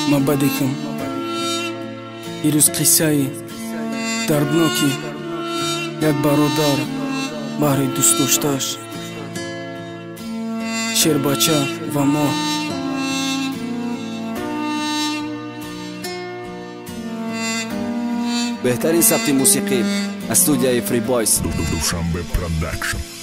ما بدکم ایروز قصه دردناکی یک برادر بهر دوست داشتش شیر بچه و ما بهترین ثبت موسیقی استودیوی فری بایس دوشنبه پروداکشن.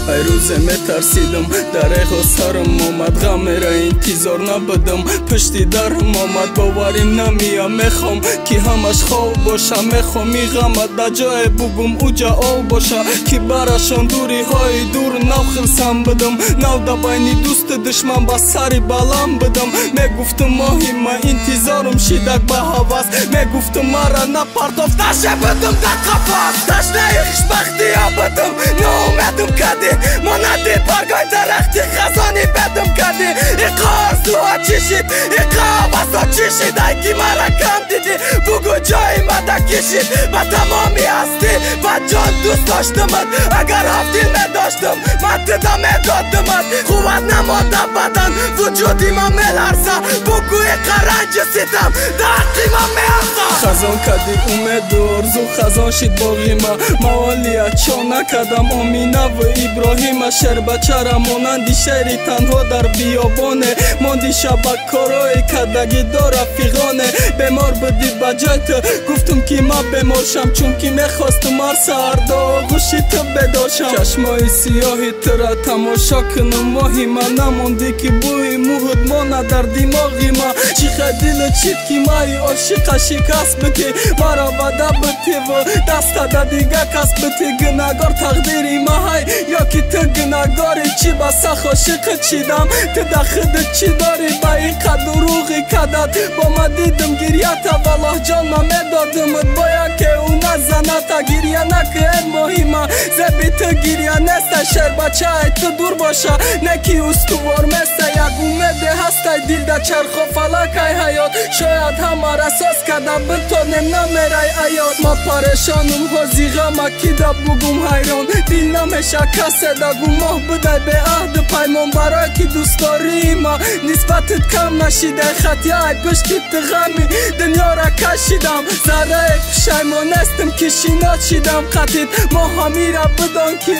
ای روزه میترسیدم دریغ و سرم آمد غمه را انتظار نبودم پشتی درم آمد باوریم نمیم میخوام که همش خواب باشه میخوام این غمت در جای بگم اوجا آب باشه که برشان دوری های دور نو خلصم بدم نو در بین دوست دشمن با سری بلم بدم میگفتم ماهی ما انتظارم شیدک به حواس میگفتم مرا نپرتافتشه بدم در قفص تشنه خوشبختی بدم ناامیدم کردی مانده برگای درختی خزانی بدم کردی ای قارزوها چشید ای قابسا چشید ای که مرا کم دیدی بگو جای مده کشید و تمامی هستی و جان دوست داشتمت اگر هفتی نداشتم من دیدم ادادمت قوت نماده بدن وجودی ما میلرزه بگو ای قرنج سیدم دردی ما میلرزه خزان کردی امید و ارزو خزان شید باقی ما موالیه چا نکدم آمینه و ابراهیم شر بچه را مانندی شهری تنها در بیابانه ماندی شبک کارای کدگی دار رفیقانه بیمار بودی بجای تو گفتم که ما بیمارشم چون که میخواستم هر سردا گوشی تو بداشم چشمای سیاهی تو را تماشا کنم ماهی من نماندی که بوی موهد مانه در دماغی ما چیخه دل چید که مای عاشق شکست بکی مرا بده بتی و دست ده دیگه کس بتی گناهگار تقدیری ما های یا که تو گناهگاری چی بسه عاشق چیدم تو دخد چی داری با این قد دروغی کدت با ما دیدم گریت والله جان ما میدادمت باید که اون نزنت گریه نکه مهمه زبی تو گریه نسته شر بچه ای تو دور باشه نکی استوار مسته یک اومده هسته دیل ده چرخ و فلک ای حیات شاید همه رساس کدم بتانم نمیره ایاد ما پریشانم حوزی غمه کی ده بگم حیران دیل نمیشه کسه ده گماه بده به عهد پیمان برای که دوست داری ما نسبتت کم نشیده خطی ای پشکیت غمی دنیا را کشیدم ذره پشیمان استم که شینات شیدم قطید ما همی را بدان که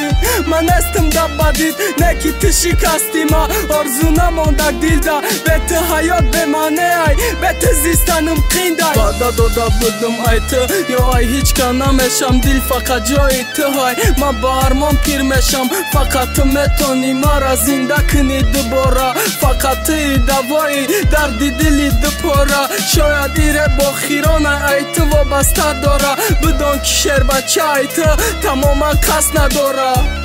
من استم دبدید نکی تو شکستی ما آرزو نماندک دیل ده به تو حیات بمانه ای به تو زیستنم قینده بادا دادا بدم ای تو یا ای هیچ که نمیشم دیل فقط جای تو های ما با ارمان پیر میشم فقط تو میتونی مرا زنده کنی دوباره فقط توی دوایی دردی دلی دپاره شاید ایره با خیرانه ای تو وابسته داره بدان که شیر بچه ای تو تماما کس نداره